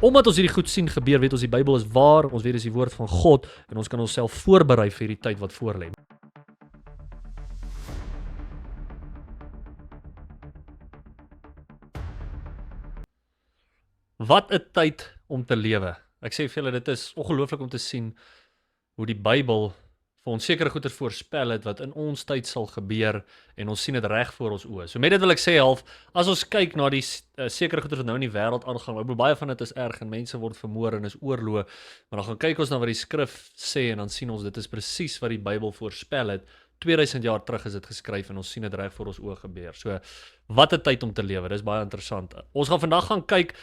omdat ons hierdie goed sien gebeur, weet ons die Bybel is waar, ons weet dis die woord van God en ons kan onsself voorberei vir hierdie tyd wat voorlê. Wat 'n tyd om te lewe. Ek sê vir julle, dit is ongelooflik om te sien hoe die Bybel vir ons sekere goeie voorspel het wat in ons tyd sal gebeur en ons sien dit reg voor ons oë. So met dit wil ek sê half, as ons kyk na die sekere goeie wat nou in die wêreld aangaan, ek bedoel baie van dit is erg en mense word vermoor en is oorloë, maar dan gaan kyk ons na wat die skrif sê en dan sien ons dit is presies wat die Bybel voorspel het. 2000 jaar terug is dit geskryf en ons sien dit reg voor ons oë gebeur. So wat 'n tyd om te lewe. Dis baie interessant. Ons gaan vandag gaan kyk.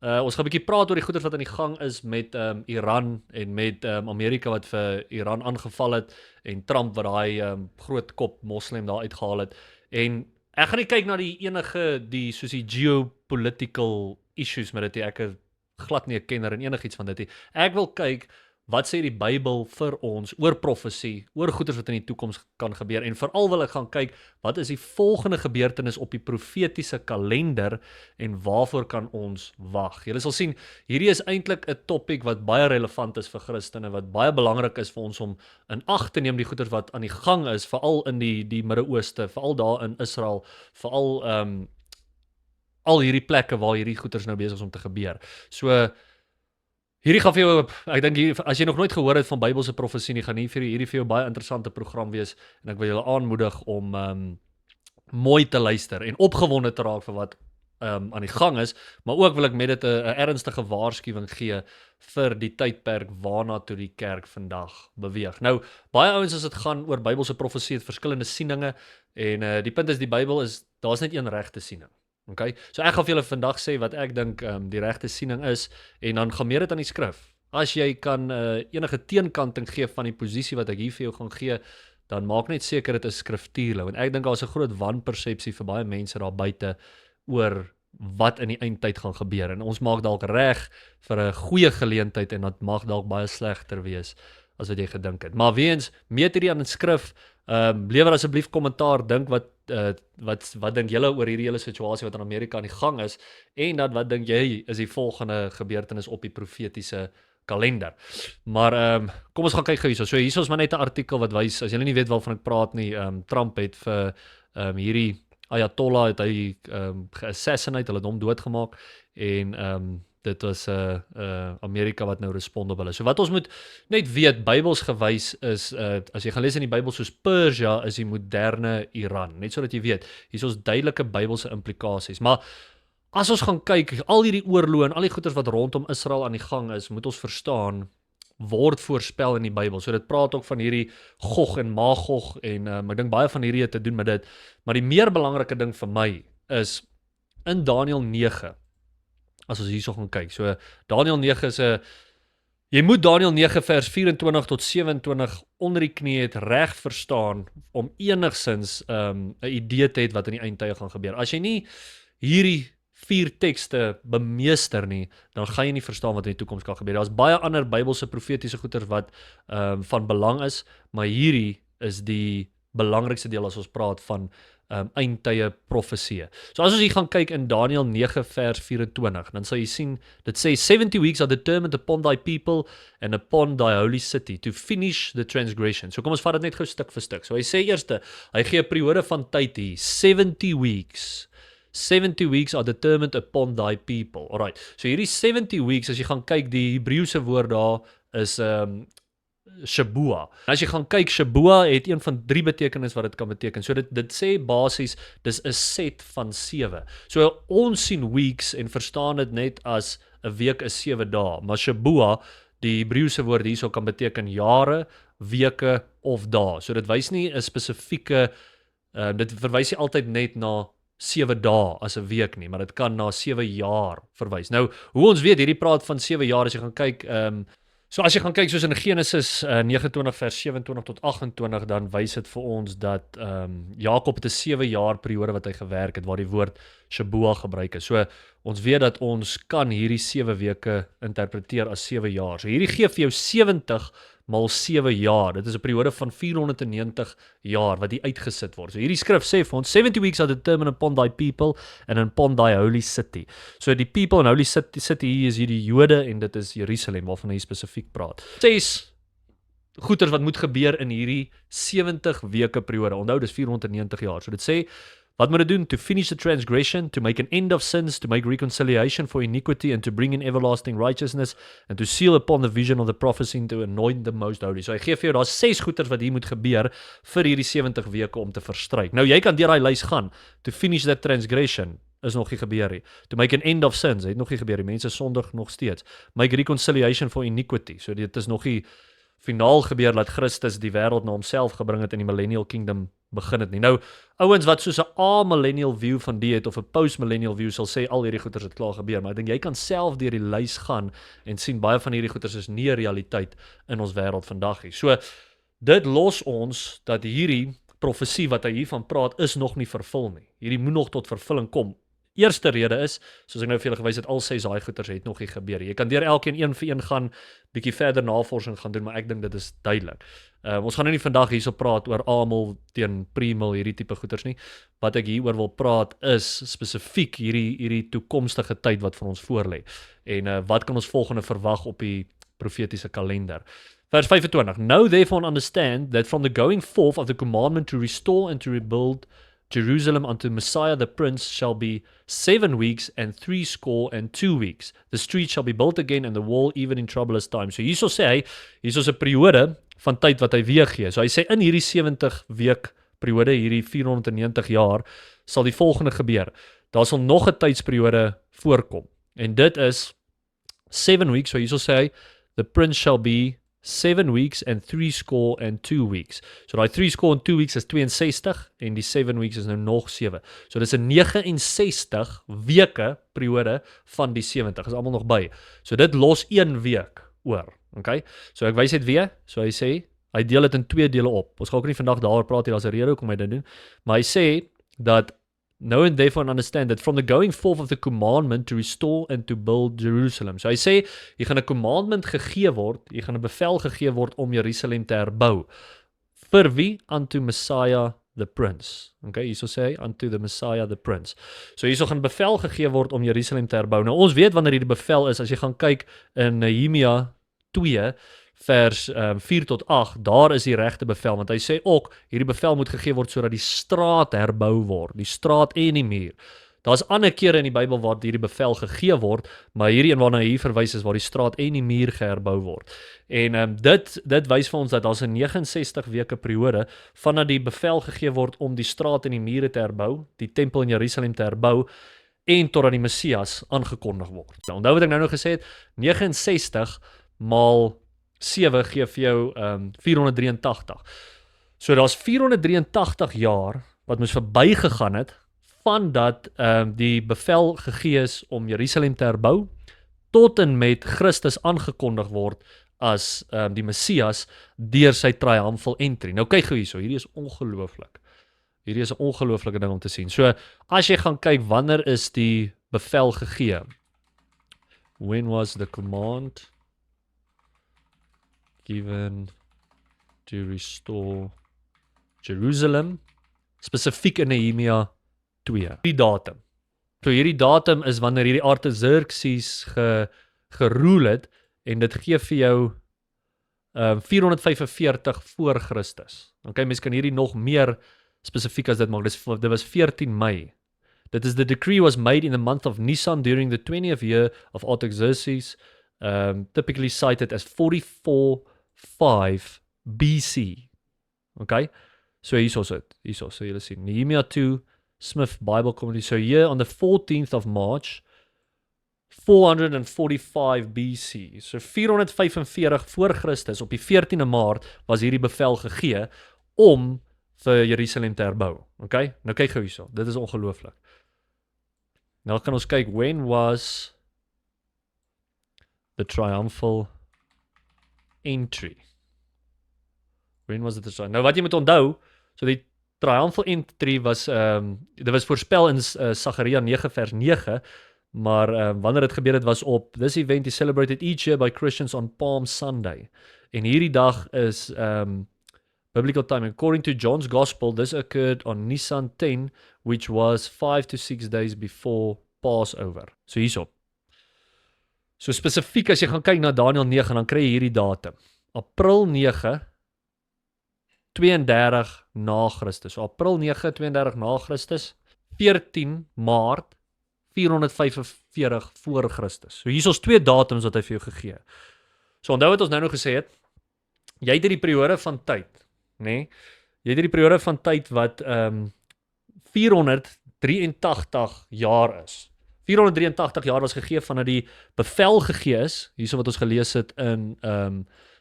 Ons gaan 'n bietjie praat oor die goeie wat aan die gang is met Iran en met Amerika wat vir Iran aangeval het en Trump wat daai groot kop moslem daar uitgehaal het. En ek gaan nie kyk na die soos die geopolitical issues met dit. Ek is glad nie 'n kenner in enigiets van dit nie. Ek wil kyk wat sê die Bybel vir ons oor profesie, oor goeders wat in die toekoms kan gebeur en veral wil ek gaan kyk wat is die volgende gebeurtenis op die profetiese kalender en waarvoor kan ons wag. Julle sal sien, hierdie is eintlik 'n topik wat baie relevant is vir Christene, wat baie belangrik is vir ons om in ag te neem die goeders wat aan die gang is, veral in die Midde-Ooste, veral daar in Israel, veral al hierdie plekke waar hierdie goeders nou besig is om te gebeur. So hierdie gaan vir jou, ek dink as jy nog nooit gehoor het van Bybelse profesie nie, gaan hierdie vir jou baie interessante program wees en ek wil julle aanmoedig om mooi te luister en opgewonde te raak vir wat aan die gang is, maar ook wil ek met dit 'n ernstige waarskuwing gee vir die tydperk waarna toe die kerk vandag beweeg. Nou, baie ouens as dit gaan oor Bybelse profesie het verskillende sieninge en die punt is die Bybel is, daar's net een regte siening. Okay? So ek gaan vir julle vandag sê wat ek dink die regte siening is en dan gaan meer dit aan die skrif. As jy kan enige teenkanting gee van die posisie wat ek hier vir jou gaan gee, dan maak net seker dit is skriftuurlik. Want ek dink daar's 'n groot wanpersepsie vir baie mense daar buite oor wat in die eindtyd gaan gebeur. En ons maak dalk reg vir 'n goeie geleentheid en dit mag dalk baie slegter wees as wat jy gedink het. Maar weens meet hierdie aan 'n skrif, lewer asseblief kommentaar, dink wat dink julle oor hierdie hele situasie wat in Amerika aan die gang is en dat wat dink jy is die volgende gebeurtenis op die profetiese kalender. Maar kom ons gaan kyk gou hierso. So hierso is maar net 'n artikel wat wys, as julle nie weet waarvan ek praat nie, Trump het vir hierdie Ayatollah het hy geassassinate, hulle het hom doodgemaak en dit was Amerika wat nou respond op hulle. So wat ons moet net weet, Bybels gewys is, as jy gaan lees in die Bybel soos Persia is die moderne Iran, net sodat jy weet, hier is ons duidelike Bybelse implikasies, maar as ons gaan kyk, al hierdie oorloë en al die goeders wat rondom Israel aan die gang is, moet ons verstaan, word voorspel in die Bybel. So dit praat ook van hierdie Gog en Magog en ek dink baie van hierdie het te doen met dit, maar die meer belangrike ding vir my is in Daniël 9, as ons hierso gaan kyk. So Daniël 9 is jy moet Daniël 9 vers 24 tot 27 onder die knie het reg verstaan om enigsins 'n idee te hê wat in die eindtye gaan gebeur. As jy nie hierdie 4 tekste bemeester nie, dan gaan jy nie verstaan wat in die toekoms kan gebeur. Daar's baie ander Bybelse profetiese goeie wat van belang is, maar hierdie is die belangrikste deel as ons praat van eindtye profesie. So as ons hier gaan kyk in Daniël 9 vers 24, dan sal jy sien, dit sê 70 weeks are determined upon thy people and upon thy holy city to finish the transgression. So kom ons vat dit net gou stuk vir stuk. So hy sê eerste, hy gee 'n periode van tyd hier, 70 weeks. 70 weeks are determined upon thy people. Alright, so hierdie 70 weeks, as jy gaan kyk, die Hebreëse woord daar is Shabua. As jy gaan kyk, Shabua het een van 3 betekenis wat dit kan beteken. So dit sê basies, dis 'n set van 7. So ons sien weeks en verstaan dit net as 'n week is 7 dae, maar Shabua, die Hebreëse woord hierso kan beteken jare, weke of dae. So dit wys nie 'n spesifieke, dit verwys nie altyd net na 7 dae as 'n week nie, maar dit kan na 7 jaar verwys. Nou, hoe ons weet, hierdie praat van 7 jaar, as jy gaan kyk, so as jy gaan kyk soos in Genesis 29 vers 27 tot 28, dan wys dit vir ons dat Jakob het 'n 7 jaar periode wat hy gewerk het, waar die woord Shabua gebruik is. So ons weet dat ons kan hierdie 7 weke interpreteer as 7 jaar. So hierdie gee vir jou 70 maal 7 jaar. Dit is 'n periode van 490 jaar wat die uitgesit word. So hierdie skrif sê vir ons 70 weeks are determined upon thy people and upon thy holy city. So die people and holy city hier is hier die Jode en dit is Jerusalem waarvan hy spesifiek praat. 6 goeters wat moet gebeur in hierdie 70 weke periode. Onthou dis 490 jaar. So dit sê wat moet dit doen? To finish the transgression, to make an end of sins, to make reconciliation for iniquity, and to bring in everlasting righteousness, and to seal upon the vision of the prophecy, and to anoint the most holy. So hy gee vir jou, daar's 6 goeters wat hier moet gebeur vir hierdie 70 weke om te verstryk. Nou jy kan deur daai lys gaan. To finish that transgression is nog nie gebeur nie. To make an end of sins, het nog nie gebeur nie. Mense sondig nog steeds. Make reconciliation for iniquity. So dit is nog nie finaal gebeur dat Christus die wêreld na homself gebring het in die millennial kingdom begin het nie. Nou, ouens wat soos 'n a-millennial view van die het of 'n post-millennial view sal sê al hierdie goeters het klaar gebeur, maar ek dink jy kan self deur die lys gaan en sien baie van hierdie goeters is nie 'n realiteit in ons wêreld vandag nie. So dit los ons dat hierdie profesie wat hy hiervan praat is nog nie vervul nie. Hierdie moet nog tot vervulling kom. Eerste rede is, soos ek nou vir julle gewys het, al 6 daai goeters het nog nie gebeur. Jy kan deur elkeen een vir een gaan, bietjie verder navorsing gaan doen, maar ek dink dit is duidelik. Ons gaan nou nie vandag hierso praat oor amil teen primil, hierdie tipe goeters nie. Wat ek hieroor wil praat is spesifiek hierdie toekomstige tyd wat vir ons voorlê. En wat kan ons volgende verwag op die profetiese kalender? Vers 25. Know therefore and understand that from the going forth of the commandment to restore and to rebuild Jerusalem unto Messiah the Prince shall be 7 weeks and 62 weeks. The street shall be built again and the wall even in troublous times. So hierso sê hy, hierso is 'n periode van tyd wat hy weergee. So hy sê in hierdie 70 week periode, hierdie 490 jaar, sal die volgende gebeur. Daar sal nog 'n tydsperiode voorkom. En dit is 7 weeks. So hierso sê hy, the Prince shall be 7 weeks and 62 weeks. So daai 62 weeks is 62 en die 7 weeks is nou nog 7. So dis 'n 69 weke periode van die 70. Is almal nog by. So dit los 1 week oor. Okay? So ek wys dit weer. So hy sê hy deel dit in 2 dele op. Ons gaan ook nie vandag daaroor praat hier, daar's 'n rede hoekom hy dit doen. Maar hy sê dat know and therefore understand that from the going forth of the commandment to restore and to build Jerusalem. So hy sê, jy gaan 'n commandment gegee word, jy gaan 'n bevel gegee word om Jerusalem te herbou. Vir wie? Unto Messiah the Prince. Okay, hierso sê hy, unto the Messiah the Prince. So hierso gaan bevel gegee word om Jerusalem te herbou. Nou ons weet wanneer hierdie bevel is, as jy gaan kyk in Nehemia 2, vers 4 tot 8, daar is die regte bevel, want hy sê ook, hierdie bevel moet gegee word sodat die straat herbou word, die straat en die muur. Daar's ander kere in die Bybel waar hierdie bevel gegee word, maar hierdie een waarna hy hier verwys is waar die straat en die muur geherbou word. En dit wys vir ons dat daar's 'n 69 weke periode vandat die bevel gegee word om die straat en die mure te herbou, die tempel in Jerusalem te herbou, en totdat die Messias aangekondig word. Nou, onthou wat ek nou gesê het, 69 maal 7 gee vir jou 483. So daar's 483 jaar wat moes verbygegaan het vandat die bevel gegee is om Jerusalem te herbou tot en met Christus aangekondig word as die Messias deur sy triumphal entry. Nou kyk gou hierso, hierdie is ongelooflik. Hierdie is 'n ongelooflike ding om te sien. So as jy gaan kyk wanneer is die bevel gegee? When was the command given to restore Jerusalem, spesifiek in Nehemia 2. Die datum. So hierdie datum is wanneer hierdie Artaxerxes geroel het en dit gee vir jou 445 voor Christus. Okay, mens kan hierdie nog meer spesifiek as dit maak. Dit was 14 Mei. Dit is the decree was made in the month of Nisan during the 20th year of Artaxerxes, typically cited as 44.5 BC. Okay? So hierso sit. Hierso, so julle sien. Nehemia 2, Smith Bible Commentary. So here on the 14th of March, 445 BC. So 445 voor Christus, op die 14de Maart, was hierdie bevel gegee om vir Jerusalem te herbou. Okay? Nou kyk gou hierso. Dit is ongelooflik. Nou kan ons kyk, when was the triumphal entry? When was it the triumphal? Nou wat jy moet onthou, so die triumphal entry was, dit was voorspel in Sagaria 9 vers 9, Maar wanneer dit gebeur het was op this event is celebrated each year by Christians on Palm Sunday. En hierdie dag is biblical time. According to John's Gospel, this occurred on Nisan 10, which was 5 to 6 days before Passover. So hierop. So spesifiek as jy gaan kyk na Daniël 9, dan kry jy hierdie datum. April 9, 32 na Christus. So April 9, 32 na Christus, 14 Maart 445 voor Christus. So hier is ons 2 datums wat hy vir jou gegee. So onthou wat ons nou gesê het, jy het hierdie periode van tyd, nê? Jy het hierdie periode van tyd wat 483 jaar is. 483 jaar was gegee vandat die bevel gegee is, hierso wat ons gelees het in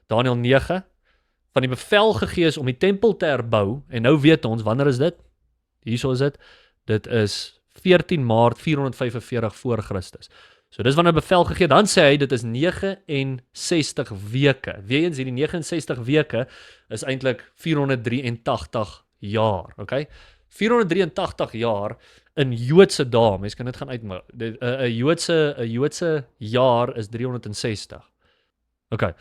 Daniël 9, van die bevel gegee is om die tempel te herbou, en nou weet ons, wanneer is dit? Hierso is dit is 14 Maart 445 voor Christus. So dis wanneer bevel gegee, dan sê hy, dit is 69 weke. Weens hierdie 69 weke is eintlik 483 jaar, okay? 483 jaar in Joodse dae, mens kan dit gaan uitmaak. 'n Joodse jaar is 360. Okay.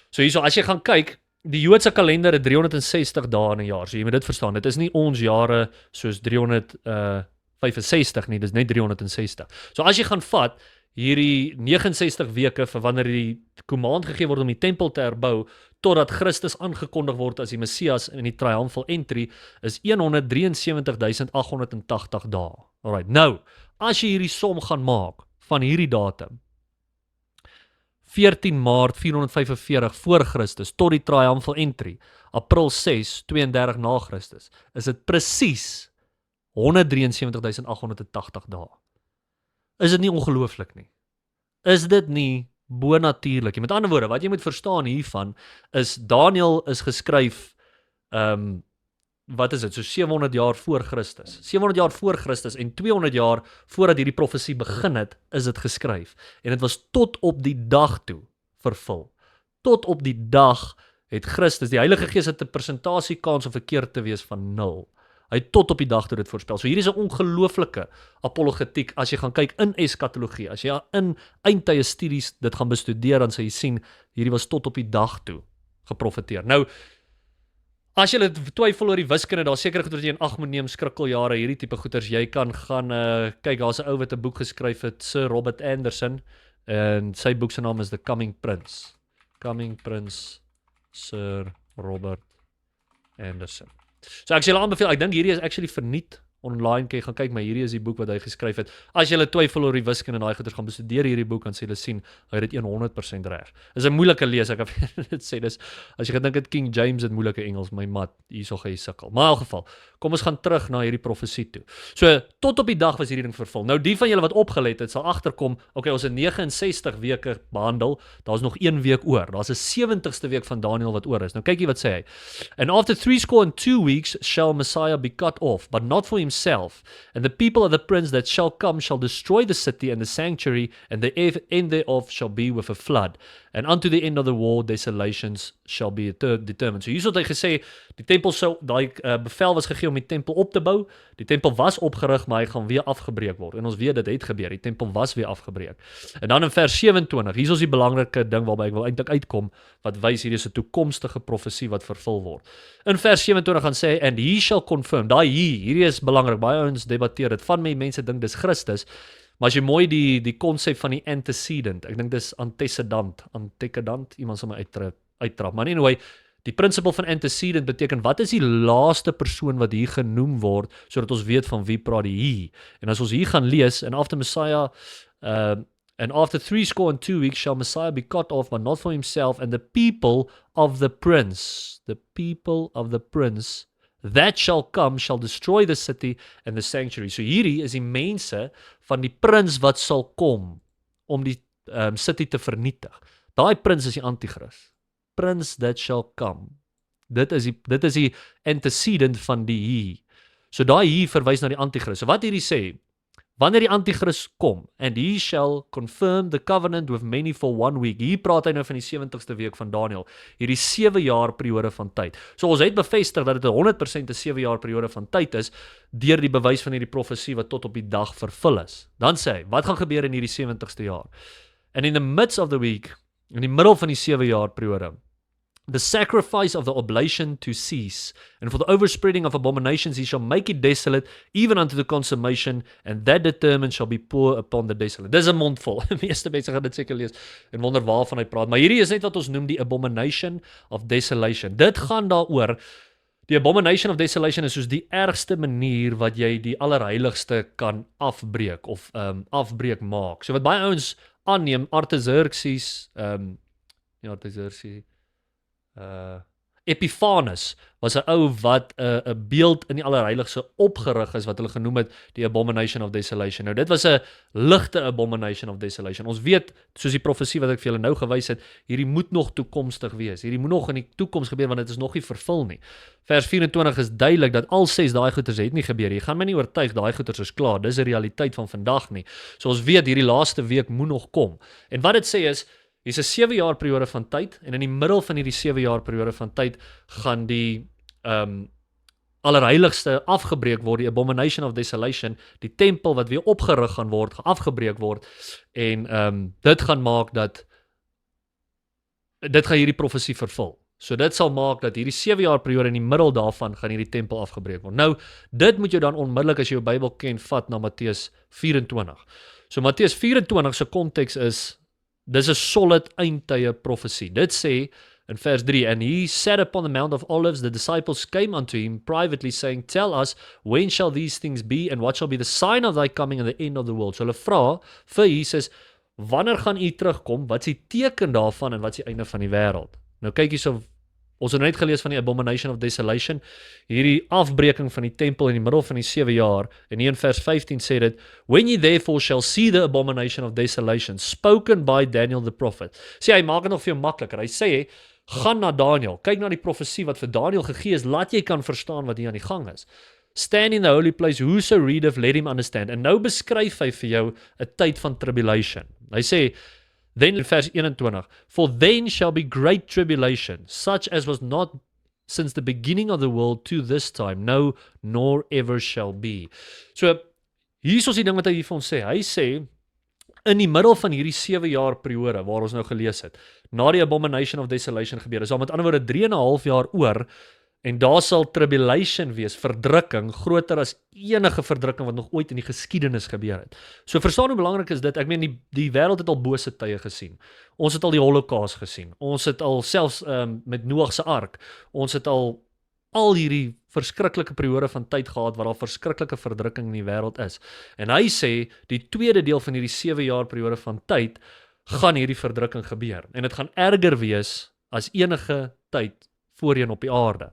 So hierso, as jy gaan kyk, die Joodse kalender het 360 dae in 'n jaar. So jy moet dit verstaan. Dit is nie ons jare soos 365 nie, dis net 360. So as jy gaan vat hierdie 69 weke vir wanneer die command gegee word om die tempel te herbou totdat Christus aangekondig word as die Messias in die triumphal entry, is 173.880 dae. Alright, nou, as jy hierdie som gaan maak van hierdie datum, 14 Maart 445 voor Christus tot die triumphal entry, April 6, 32 na Christus, is dit presies 173.880 dae. Is dit nie ongelooflik nie? Is dit nie bonatuurlik nie? Met ander woorde, wat jy moet verstaan hiervan, is Daniël is geskryf, wat is dit, so 700 jaar voor Christus. 700 jaar voor Christus en 200 jaar voordat hierdie profesie begin het, is dit geskryf. En dit was tot op die dag toe vervul. Tot op die dag het Christus, die Heilige Gees het 'n persentasiekans om verkeerd te wees van 0. Hy het tot op die dag toe dit voorspel. So hier is 'n ongelooflike apologetiek as jy gaan kyk in eskatologie. As jy in eindtye studies dit gaan bestudeer, dan sal jy sien hierdie was tot op die dag toe geprofeteer. Nou, as jy twyfel oor die wiskunde, daar seker goed wat jy in ag moet neem, skrikkeljare, hierdie tipe goeters, jy kan gaan kyk, daar's 'n ou wat 'n boek geskryf het, Sir Robert Anderson, en sy boek se naam is The Coming Prince. Coming Prince, Sir Robert Anderson. So ek sê julle aanbeveel, ek dink hierdie is actually verniet online, kan jy gaan kyk, maar hierdie is die boek wat hy geskryf het. As jy twyfel oor die wiskunde en daai goeters, gaan bestudeer hierdie boek, dan sê jy sien, hy het dit 100% reg. Is 'n moeilike lees, ek het dit sê, dis, as jy gedink het King James het moeilike Engels, my mat, hierso gaan jy sukkel. Maar in elk geval, kom ons gaan terug na hierdie profesie toe. So, tot op die dag was hierdie ding vervul. Nou, die van julle wat opgelet het, sal agterkom, okay, ons het 69 weke behandel, daar's nog 1 week oor. Daar's 'n 70ste week van Daniël wat oor is. Nou kyk jy wat sê hy. And after 62 weeks shall Messiah be cut off, but not for himself. And the people of the prince that shall come shall destroy the city and the sanctuary, and the end thereof shall be with a flood. And unto the end of the war, desolations shall be determined. So hier het hy gesê, die tempel sou, daai bevel was gegee om die tempel op te bou. Die tempel was opgerig, maar hy gaan weer afgebreek word. En ons weet dit het gebeur, die tempel was weer afgebreek. En dan in vers 27, hier is die belangrike ding waarby ek wil eintlik uitkom, wat wys hier is 'n toekomstige profesie wat vervul word. In vers 27 gaan sê, and he shall confirm, daai hierdie is belangrik, baie ons debatteer dit, van my mense dink dis Christus, maar as jy mooi die konsep van die antecedent, ek dink dis antecedent, iemand sal my uittrap, maar anyway, die principle van antecedent beteken, wat is die laaste persoon wat hier genoem word, sodat ons weet van wie praat die hier, en as ons hier gaan lees, and after Messiah, and after 62 weeks shall Messiah be cut off, but not for himself, and the people of the prince, that shall come, shall destroy the city and the sanctuary. So hierdie is die mense van die prins wat sal kom, om die city te vernietig. Daai prins is die antichrist. Prince that shall come. Dit is die antecedent van die hier. So daai hier verwys na die antichrist. So wat hierdie sê, wanneer die antichrist kom, and he shall confirm the covenant with many for 1 week. Hier praat hy nou van die 70ste week van Daniel, hierdie 7 jaar periode van tyd. So ons het bevestig dat dit 100% 'n 7 jaar periode van tyd is, deur die bewys van hierdie profesie wat tot op die dag vervul is. Dan sê hy, wat gaan gebeur in hierdie 70ste jaar? And in the midst of the week, in die middel van die 7 jaar periode, the sacrifice of the oblation to cease, and for the overspreading of abominations he shall make it desolate, even unto the consummation, and that determined shall be poor upon the desolate. Dis 'n mondvol. Die meeste mense gaan dit seker lees en wonder waarvan hy praat. Maar hierdie is net wat ons noem die abomination of desolation. Dit gaan daaroor, die abomination of desolation is soos die ergste manier wat jy die allerheiligste kan afbreek, of afbreek maak. So wat baie ouens aanneem, Artaxerxes, Artaxerxes, Epiphanes was 'n ou wat 'n beeld in die allerheiligste opgerig is wat hulle genoem het die abomination of desolation. Nou dit was 'n ligte abomination of desolation. Ons weet, soos die profesie wat ek vir julle nou gewys het, hierdie moet nog toekomstig wees. Hierdie moet nog in die toekoms gebeur want dit is nog nie vervul nie. Vers 24 is duidelik dat al 6 daai goeters het nie gebeur. Jy gaan my nie oortuig daai goeters is klaar. Dis 'n realiteit van vandag nie. So ons weet hierdie laaste week moet nog kom. En wat dit sê is, hier's 'n 7 jaar periode van tyd, en in die middel van hierdie 7 jaar periode van tyd gaan die allerheiligste afgebreek word, die abomination of desolation, die tempel wat weer opgerig gaan word, afgebreek word, en dit gaan maak dat dit gaan hierdie profesie vervul. So dit sal maak dat hierdie 7 jaar periode in die middel daarvan gaan hierdie tempel afgebreek word. Nou, dit moet jy dan onmiddellik as jy jou Bybel ken vat na Matteus 24. So Matteus 24 se konteks is, dis 'n solid eindtye profesie. Dit sê in vers 3, and he sat upon the Mount of Olives, the disciples came unto him privately, saying, tell us, when shall these things be, and what shall be the sign of thy coming and the end of the world? So hulle vra vir Jesus, wanneer gaan u terugkom, wat is die teken daarvan, en wat is die einde van die wêreld? Nou kyk hierso, ons het net gelees van die abomination of desolation, hierdie afbreking van die tempel in die middel van die 7 jaar, en hier in vers 15 sê dit, when ye therefore shall see the abomination of desolation, spoken by Daniel the prophet. Sê, hy maak dit nog vir jou makliker, hy sê, gaan na Daniel, kyk na die profesie wat vir Daniel gegee is, laat jy kan verstaan wat hier aan die gang is. Stand in the holy place, whoso readeth, let him understand. En nou beskryf hy vir jou 'n tyd van tribulation. Hy sê, then in vers 21, for then shall be great tribulation, such as was not since the beginning of the world to this time, no, nor ever shall be. So, hier is die ding wat hy hier vir ons sê. Hy sê, in die middel van hierdie 7 jaar periode, waar ons nou gelees het, na die abomination of desolation gebeur, is al met ander woorde 3,5 jaar oor, en daar sal tribulation wees, verdrukking, groter as enige verdrukking wat nog ooit in die geskiedenis gebeur het. So verstaan hoe belangrik is dit, ek meen die wêreld het al bose tye gesien, ons het al die Holocaust gesien, ons het al selfs met Noag se ark, ons het al hierdie verskriklike periode van tyd gehad, waar daar verskriklike verdrukking in die wêreld is. En hy sê, die tweede deel van hierdie 7 jaar periode van tyd, gaan hierdie verdrukking gebeur. En dit gaan erger wees as enige tyd voorheen op die aarde.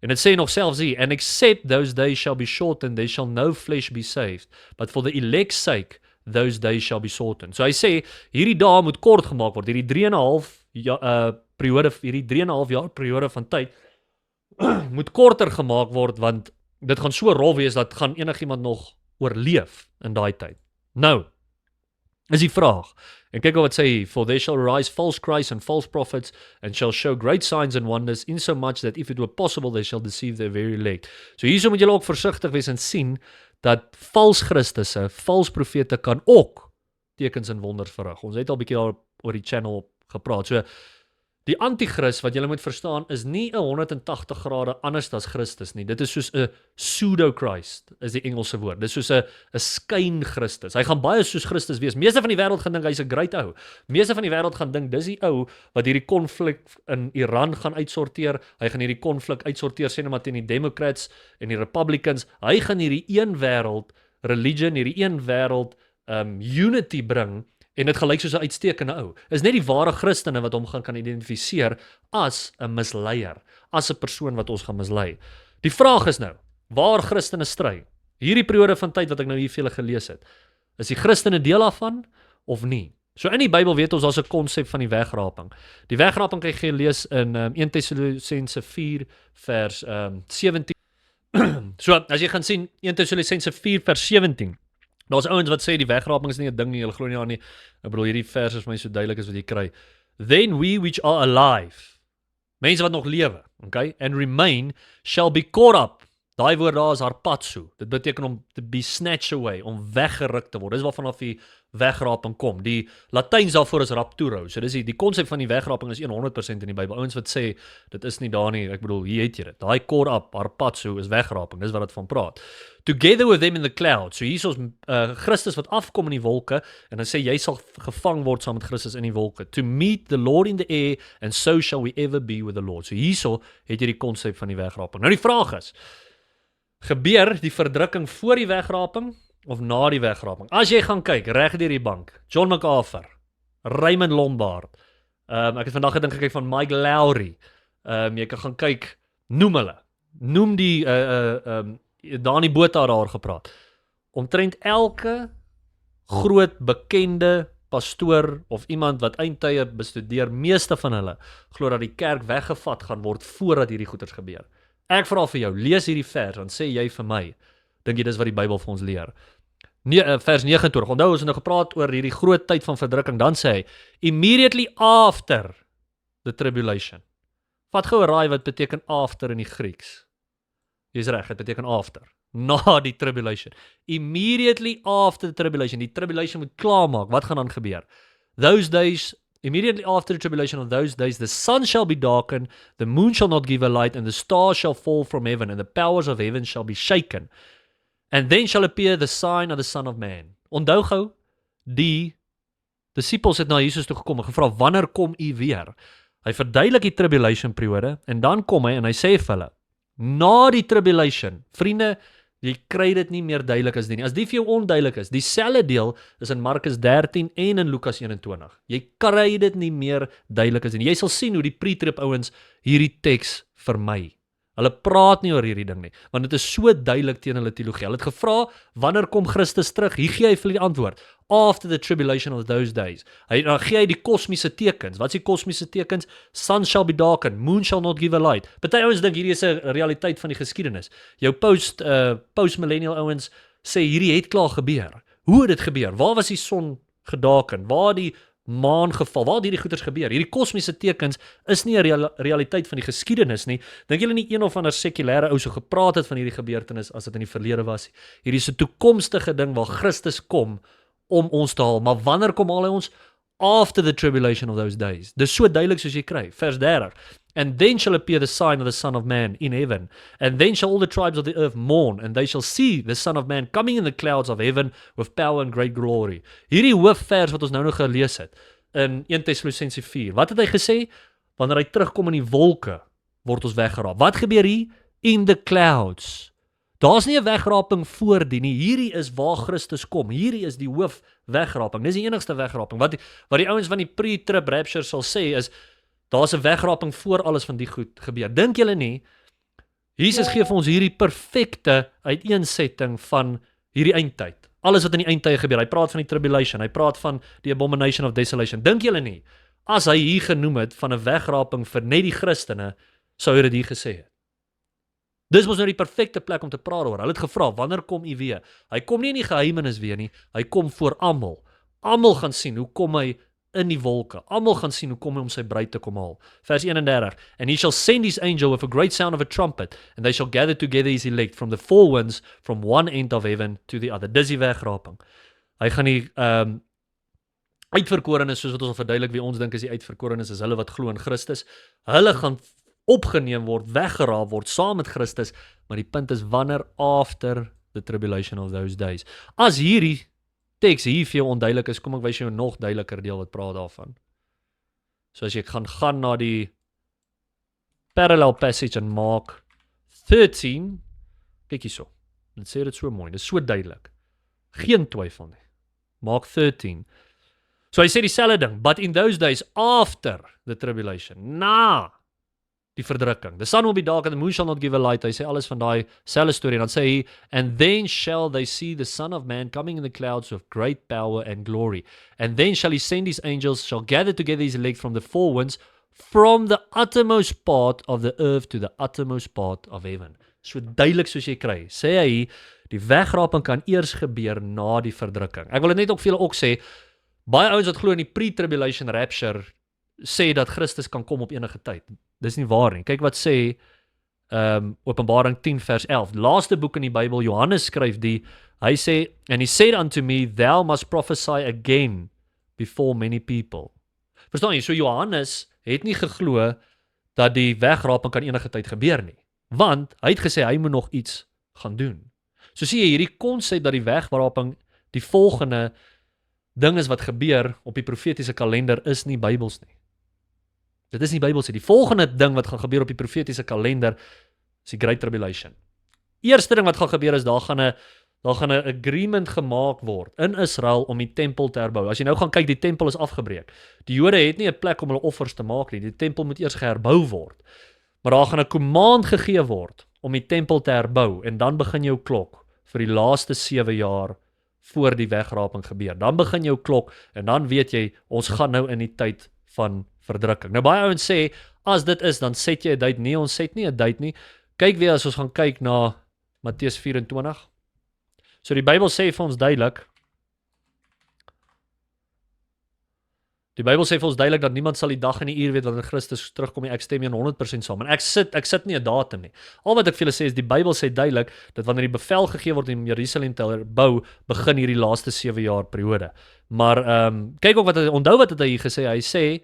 En dit sê nog selfs hier, and except those days shall be shortened, there shall no flesh be saved, but for the elect's sake, those days shall be shortened. So hy sê, hierdie dae moet kort gemaak word, hierdie 3,5 jaar periode van tyd, moet korter gemaak word, want dit gaan so rof wees, dat gaan enigiemand nog oorleef in daai tyd. Nou, is die vraag, en kyk wat sê hy, for there shall rise false Christs and false prophets, and shall show great signs and wonders, insomuch that if it were possible, they shall deceive their very elect. So hierso moet julle ook versigtig wees en sien, dat vals Christusse, vals profete kan ook tekens en wonders verrig. Ons het al 'n bietjie daar oor die channel gepraat. So, die antichrist, wat julle moet verstaan, is nie 'n 180 grade anders as Christus nie. Dit is soos 'n pseudo-Christ, is die Engelse woord. Dit is soos 'n skyn-Christus. Hy gaan baie soos Christus wees. Meeste van die wêreld gaan dink hy's 'n great ou. Meeste van die wêreld gaan dink dis die ou wat hierdie konflik in Iran gaan uitsorteer. Hy gaan hierdie konflik uitsorteer, sê net maar teen die Democrats en die Republicans. Hy gaan hierdie een wêreld religion, hierdie een wêreld unity bring. En dit gelyk soos 'n uitstekende ou. Is net die ware Christene wat hom kan identifiseer as 'n misleier, as 'n persoon wat ons gaan mislei. Die vraag is nou, waar Christene stry? Hierdie periode van tyd wat ek nou hier vir julle gelees het, is die Christene deel daarvan of nie? So in die Bybel weet ons daar's 'n konsep van die wegraping. Die wegraping kan jy lees in 1 Tessalonisense 4 vers 17. So as jy gaan sien 1 Tessalonisense 4 vers 17. Daar's ouens wat sê die wegraping is nie 'n ding nie, hulle glo nie aan nie. Ek bedoel hierdie vers is vir my so duidelik as wat jy kry. Then we which are alive, mense wat nog lewe, okay, and remain shall be caught up. Daai woord daar is harpazo. Dit beteken om to be snatched away, om weggeruk te word. Dis waarvan af die wegraping kom. Die Latyns daarvoor is rapturo. So dis die konsep van die wegraping is 100% in die Bybel. Ouens wat sê dit is nie daar nie, ek bedoel hier het jy dit. Daai caught up, harpazo is wegraping. Dis wat dit van praat. Together with them in the cloud. So hier is ons Christus wat afkom in die wolke en dan sê jy sal gevang word saam met Christus in die wolke. To meet the Lord in the air and so shall we ever be with the Lord. So hierso het jy die konsep van die wegraping. Nou die vraag is, gebeur die verdrukking voor die wegraping of na die wegraping? As jy gaan kyk, reg deur die bank, John MacArthur, Raymond Lombard, ek het vandag gedink gekyk van Mike Lowry, jy kan gaan kyk, noem hulle, noem die, Dani Botha daar gepraat, omtrent elke groot bekende pastoor of iemand wat eindtye bestudeer, meeste van hulle, glo dat die kerk weggevat gaan word voordat hierdie goeters gebeur. Ek vra vir jou, lees hierdie vers, dan sê jy vir my, dink jy dis wat die Bybel vir ons leer. Vers 29, onthou ons het nou gepraat oor hierdie groot tyd van verdrukking, dan sê hy, immediately after the tribulation. Vat gou 'n raai wat beteken after in die Grieks. Jy's reg, dit beteken after. Na die tribulation. Immediately after the tribulation. Die tribulation moet klaarmaak. Wat gaan dan gebeur? Those days, immediately after the tribulation of those days, the sun shall be darkened, the moon shall not give a light, and the stars shall fall from heaven, and the powers of heaven shall be shaken. And then shall appear the sign of the Son of Man. Onthou gou, die disciples het na Jesus toe gekom en gevra, wanneer kom u weer? Hy verduidelik die tribulation periode, en dan kom hy en hy sê vir hulle, na die tribulation, vriende, jy kry dit nie meer duidelik as dit nie. As die vir jou onduidelik is, dieselfde deel is in Markus 13 en in Lukas 21. Jy kry dit nie meer duidelik as dit nie. Jy sal sien hoe die pre-trib ouens hierdie teks vermy. Hulle praat nie oor hierdie ding nie, want dit is so duidelik teen hulle teologie. Hulle het gevra, wanneer kom Christus terug? Hier gee hy vir die antwoord. After the tribulation of those days. Dan gee hy die kosmiese tekens. Wat is die kosmiese tekens? Sun shall be darkened, moon shall not give a light. Party ouens dink hierdie is 'n realiteit van die geskiedenis. Jou post-millennial ouens sê hierdie het klaar gebeur. Hoe het dit gebeur? Waar was die son gedaken? Waar die maan geval? Waar het hierdie goeters gebeur? Hierdie kosmiese tekens is nie 'n realiteit van die geskiedenis nie. Dink julle nie een of ander sekulêre ou so gepraat het van hierdie gebeurtenis as dit in die verlede was? Hierdie is 'n toekomstige ding waar Christus kom om ons te haal. Maar wanneer kom haal hy ons? After the tribulation of those days. Dis so duidelik soos jy kry. Vers 30. And then shall appear the sign of the Son of Man in heaven. And then shall all the tribes of the earth mourn. And they shall see the Son of Man coming in the clouds of heaven with power and great glory. Hierdie hoofvers wat ons nou nog gelees het in 1 Tessalonisense 4. Wat het hy gesê? Wanneer hy terugkom in die wolke, word ons weggeraap. Wat gebeur hier? In the clouds. Daar's nie 'n wegraping voor die nie. Hierdie is waar Christus kom. Hierdie is die hoof wegraping. Dis die enigste wegraping. Wat die ouens van die pre-trib rapture sal sê is, daar's 'n wegraping voor alles van die goed gebeur. Dink julle nie, Jesus gee vir ons hierdie perfekte uiteensetting van hierdie eindtyd. Alles wat in die eindtye gebeur. Hy praat van die tribulation, hy praat van die abomination of desolation. Dink julle nie, as hy hier genoem het van 'n wegraping vir net die Christene, sou hy dit hier gesê het. Dis was nou die perfekte plek om te praat oor. Hulle het gevra, wanneer kom u weer? Hy kom nie in die geheimenis weer nie, hy kom voor almal. Almal gaan sien hoe kom hy in die wolke. Almal gaan sien hoe kom hy om sy bruid te kom haal. Vers 31. And he shall send his angel with a great sound of a trumpet, and they shall gather together his elect from the four winds, from one end of heaven to the other. Dis die wegraping. Hy gaan die uitverkorenes, soos wat ons al verduidelik, wie ons dink is die uitverkorenes, is hulle wat glo in Christus. Hulle gaan opgeneem word, weggeraap word, saam met Christus, maar die punt is, wanneer after the tribulation of those days. As hierdie teks hier vir jou onduidelik is, kom ek wys jou 'n nog duideliker deel wat praat daarvan. So as jy gaan na die parallel passage in Mark 13, kyk hierso, dit sê dit so mooi, dit is so duidelik, geen twyfel nie, Mark 13, so hy sê dieselfde ding, but in those days after the tribulation, na die verdrukking. The sun will be dark and the moon shall not give a light. Hy sê alles van daai selfde storie. En dan sê hy, and then shall they see the Son of Man coming in the clouds with great power and glory. And then shall he send his angels, shall gather together his elect from the four winds, from the uttermost part of the earth to the uttermost part of heaven. So duidelik soos jy kry. Sê hy, Die wegraping kan eers gebeur na die verdrukking. Ek wil dit net ook vir julle ook sê, baie ouens wat glo in die pre-tribulation rapture, sê dat Christus kan kom op enige tyd. Dis nie waar nie. Kyk wat sê Openbaring 10 vers 11. Laaste boek in die Bybel, Johannes skryf hy sê, and he said unto me, thou must prophesy again before many people. Verstaan jy, so Johannes het nie geglo dat die wegraping kan enige tyd gebeur nie. Want hy het gesê, hy moet nog iets gaan doen. So sien jy, hierdie konsep dat die wegraping die volgende ding is wat gebeur op die profetiese kalender is nie Bybels nie. Dit is nie Bybels nie. Die volgende ding wat gaan gebeur op die profetiese kalender is die Great Tribulation. Eerste ding wat gaan gebeur is, daar gaan 'n agreement gemaak word in Israel om die tempel te herbou. As jy nou gaan kyk, die tempel is afgebreek. Die Jode het nie 'n plek om hulle offers te maak nie. Die tempel moet eers geherbou word. Maar daar gaan 'n command gegee word om die tempel te herbou en dan begin jou klok vir die laaste 7 jaar voor die wegraping gebeur. Dan begin jou klok en dan weet jy, ons gaan nou in die tyd van verdrukking. Nou baie ouens sê, as dit is, dan set jy 'n date. Nee, ons set nie 'n date nie. Kyk weer as ons gaan kyk na Matteus 24. So die Bybel sê vir ons duidelik, dat niemand sal die dag en die uur weet wanneer Christus terugkom nie. Ek stem 100% saam. En ek sit nie 'n datum nie. Al wat ek vir julle sê is, die Bybel sê duidelik, dat wanneer die bevel gegee word om Jerusalem te herbou, begin hierdie laaste 7 jaar periode. Maar kyk ook onthou wat het hy gesê, hy sê,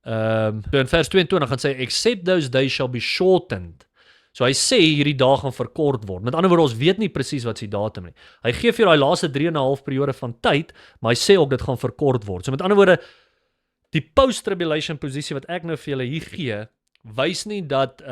in vers 22 gaan sê, except those days shall be shortened. So hy sê hierdie dae gaan verkort word. Met ander woorde, ons weet nie presies wat is die datum nie. Hy gee vir daai laaste 3,5 periode van tyd, maar hy sê ook dit gaan verkort word. So met ander woorde, die post-tribulation posisie wat ek nou vir julle hier gee, wys nie dat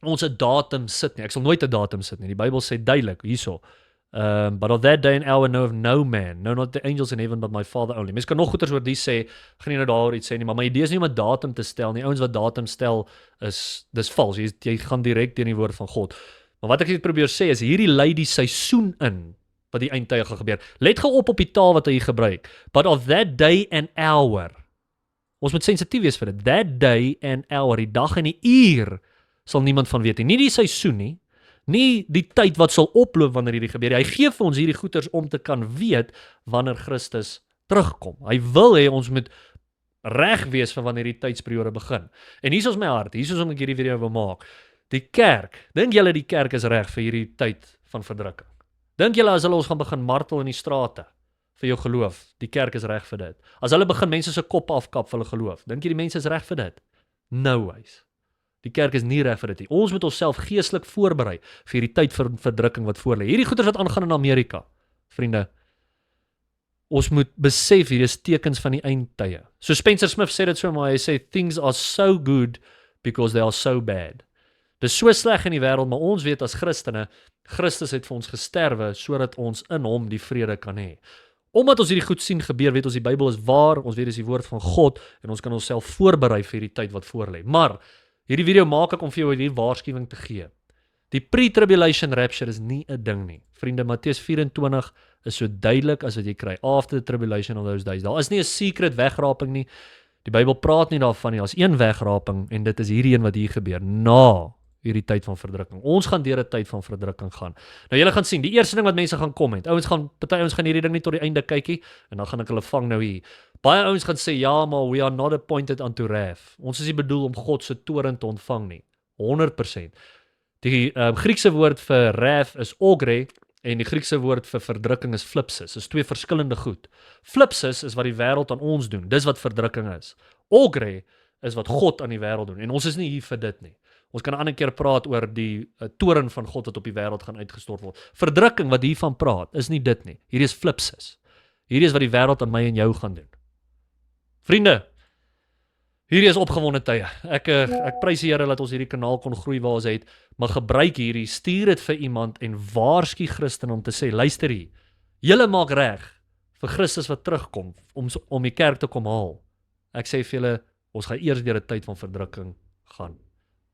ons 'n datum sit nie. Ek sal nooit 'n datum sit nie. Die Bybel sê duidelik hierso. But of that day and hour know of no man, no not the angels in heaven but my Father only. Mens kan nog goeters oor die sê, gaan nie nou daaroor iets sê nie, maar my idee is nie om 'n datum te stel nie. Ouens wat datum stel dis vals. Jy gaan direk teen die woord van God. Maar wat ek net probeer sê is, hierdie lei die seisoen in wat die eindtye gaan gebeur. Let gou op die taal wat hy gebruik. But of that day and hour. Ons moet sensitief wees vir dit. That day and hour, die dag en die uur sal niemand van weet nie. Nie die seisoen nie. Nie die tyd wat sal oploop wanneer hierdie gebeur. Hy gee vir ons hierdie goeders om te kan weet wanneer Christus terugkom. Hy wil hê ons moet reg wees vir wanneer die tydsperiode begin. En hier is my hart, hier is om ek hierdie video wil maak. Die kerk, dink julle die kerk is reg vir hierdie tyd van verdrukking? Dink julle as hulle ons gaan begin martel in die strate vir jou geloof, die kerk is reg vir dit? As hulle begin mense se kop afkap vir hulle geloof, dink jy die mense is reg vir dit? No ways. Die kerk is nie reg vir dit nie. Ons moet onsself geestelik voorberei vir hierdie tyd vir verdrukking wat voor lê. Hierdie goeders wat aangaan in Amerika, vriende. Ons moet besef hier is tekens van die eindtye. So Spencer Smith sê dit so maar, hy sê things are so good because they are so bad. Dis so sleg in die wêreld, maar ons weet as Christene, Christus het vir ons gesterwe sodat ons in hom die vrede kan hê. Omdat ons hierdie goed sien gebeur, weet ons die Bybel is waar, ons weet dis die woord van God en ons kan onsself voorberei vir hierdie tyd wat voor lê. Maar hierdie video maak ek om vir jou hierdie waarskuwing te gee. Die pre-tribulation rapture is nie 'n ding nie. Vriende, Matteus 24 is so duidelik as wat jy kry. After the tribulation of those days. Daar is nie 'n secret wegraping nie. Die Bybel praat nie daarvan nie. Daar's een wegraping en dit is hierdie een wat hier gebeur na hierdie tyd van verdrukking. Ons gaan deur 'n tyd van verdrukking gaan. Nou julle gaan sien, die eerste ding wat mense gaan kom met. Party ouens gaan hierdie ding nie tot die einde kykie en dan gaan ek hulle vang nou hier. Baie ouens gaan sê ja, maar we are not appointed unto wrath. Ons is nie bedoel om God se toorn te ontvang nie. 100%. Die Griekse woord vir wrath is ogre en die Griekse woord vir verdrukking is flipsis. Dis twee verskillende goed. Flipsis is wat die wêreld aan ons doen. Dis wat verdrukking is. Ogre is wat God aan die wêreld doen en ons is nie hier vir dit nie. Ons kan 'n ander keer praat oor die toorn van God wat op die wêreld gaan uitgestort word. Verdrukking wat hiervan praat, is nie dit nie. Hierdie is flipsis. Hierdie is wat die wêreld aan my en jou gaan doen. Vriende, hierdie is opgewonde tye. Ek prys die Here dat ons hierdie kanaal kon groei waar ons het, maar gebruik hierdie, stuur dit vir iemand en waarsku Christen om te sê, luister hier, julle maak reg vir Christus wat terugkom, om die kerk te kom haal. Ek sê vir julle, ons gaan eers deur 'n tyd van verdrukking gaan.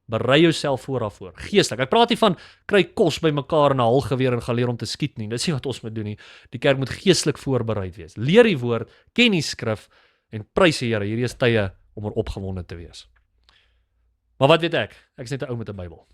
Berei jouself vooraf voor, geestelik. Ek praat nie van kry kos by mekaar en 'n halgeweer en gaan leer om te skiet nie. Dis nie wat ons moet doen nie. Die kerk moet geestelik voorbereid wees. Leer die woord, ken die skrif en prys die Here. Hierdie is tye om opgewonde te wees. Maar wat weet ek? Ek is net 'n ou met 'n Bybel.